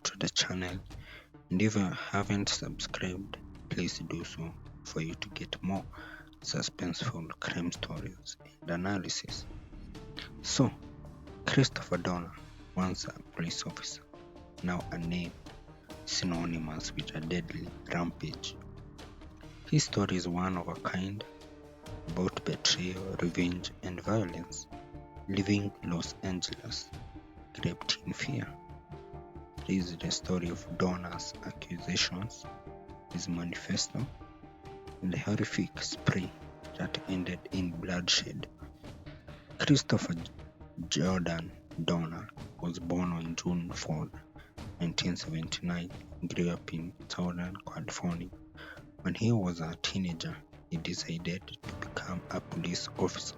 back to the channel, and if you haven't subscribed, please do so for you to get more suspenseful crime stories and analysis. So, Christopher Dorner, once a police officer, now a name synonymous with a deadly rampage. His story is one of a kind, about betrayal, revenge, and violence, leaving Los Angeles gripped in fear. This is the story of Dorner's accusations, his manifesto, and the horrific spree that ended in bloodshed. Christopher Jordan Dorner was born on June 4, 1979, and grew up in Southern California. When he was a teenager, he decided to become a police officer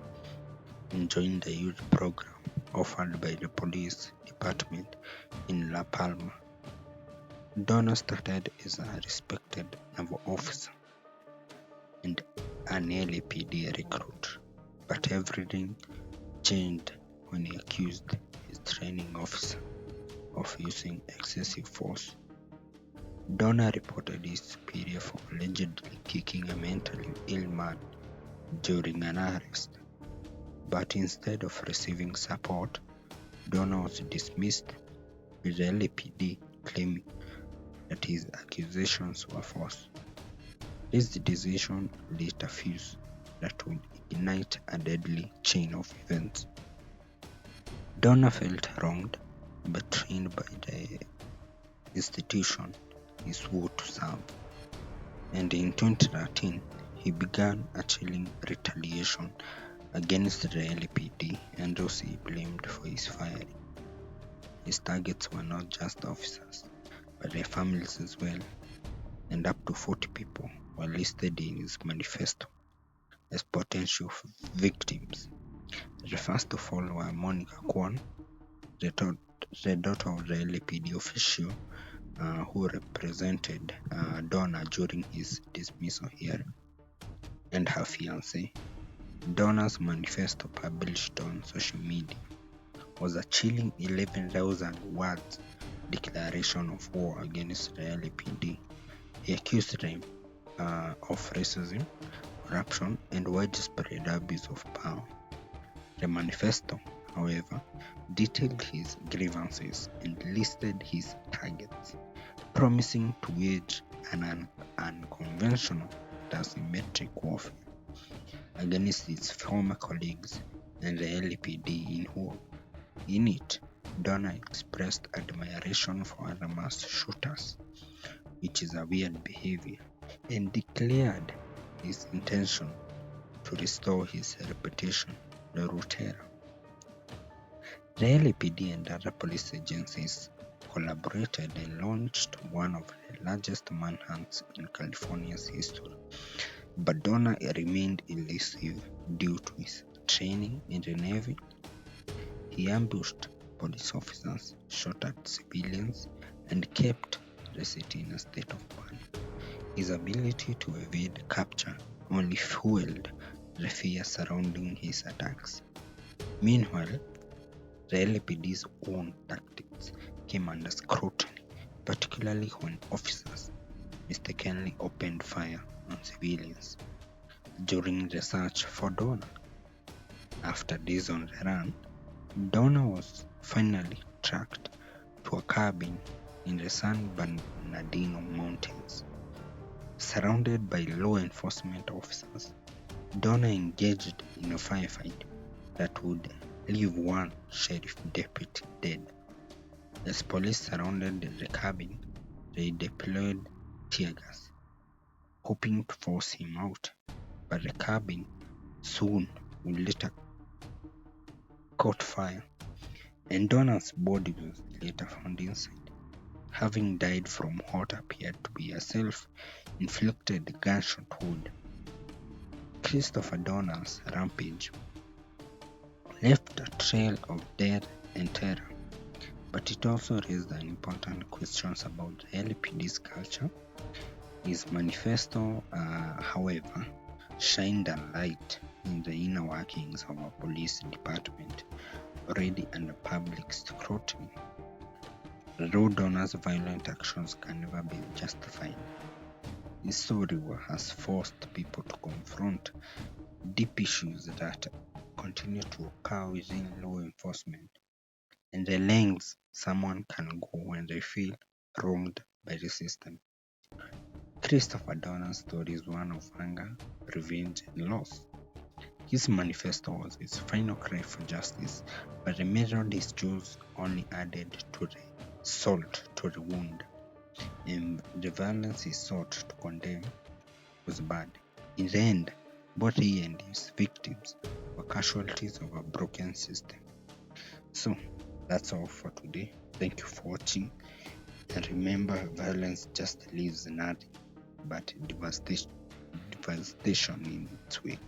and joined the youth program offered by the police department in La Palma. Dorner started as a respected naval officer and an LAPD recruit, but everything changed when he accused his training officer of using excessive force. Dorner reported his superior for allegedly kicking a mentally ill man during an arrest, but instead of receiving support, Dorner was dismissed, with the LAPD claiming that his accusations were false. This decision lit a fuse that would ignite a deadly chain of events. Dorner felt wronged, betrayed by the institution he swore to serve, and in 2013 he began a chilling retaliation against the LAPD and those he blamed for his firing. His targets were not just officers, but their families as well, and up to 40 people were listed in his manifesto as potential victims. The first to fall were Monica Kwan, the daughter of the LAPD official who represented Dorner during his dismissal hearing, and her fiancé. Dorner's manifesto, published on social media, was a chilling 11,000 words declaration of war against the LAPD. He accused them of racism, corruption, and widespread abuse of power. The manifesto, however, detailed his grievances and listed his targets, promising to wage an unconventional asymmetric warfare against his former colleagues and the LAPD in it. Dorner expressed admiration for other mass shooters, which is a weird behavior, and declared his intention to restore his reputation through terror. The LAPD and other police agencies collaborated and launched one of the largest manhunts in California's history, but Dorner remained elusive due to his training in the Navy. He ambushed police officers, shot at civilians, and kept the city in a state of panic. His ability to evade capture only fueled the fear surrounding his attacks. Meanwhile, the LAPD's own tactics came under scrutiny, particularly when officers mistakenly opened fire on civilians during the search for Dorner. After days on the run, Dorner was finally tracked to a cabin in the San Bernardino Mountains. Surrounded by law enforcement officers, Dorner engaged in a firefight that would leave one sheriff deputy dead. As police surrounded the cabin, they deployed tear gas, hoping to force him out, but the cabin soon would later caught fire, and Dorner's body was later found inside, having died from what appeared to be a self-inflicted gunshot wound. Christopher Dorner's rampage left a trail of death and terror, but it also raised important questions about the LAPD's culture. His manifesto, however, shined a light in the inner workings of a police department already under public scrutiny. Though Dorner's violent actions can never be justified, his story has forced people to confront deep issues that continue to occur within law enforcement and the lengths someone can go when they feel wronged by the system. Christopher Dorner's story is one of anger, revenge, and loss. His manifesto was his final cry for justice, but the method he chose only added to the salt to the wound, and the violence he sought to condemn was bad. In the end, both he and his victims were casualties of a broken system. So, that's all for today. Thank you for watching, and remember, violence just leaves nothing but devastation in its wake.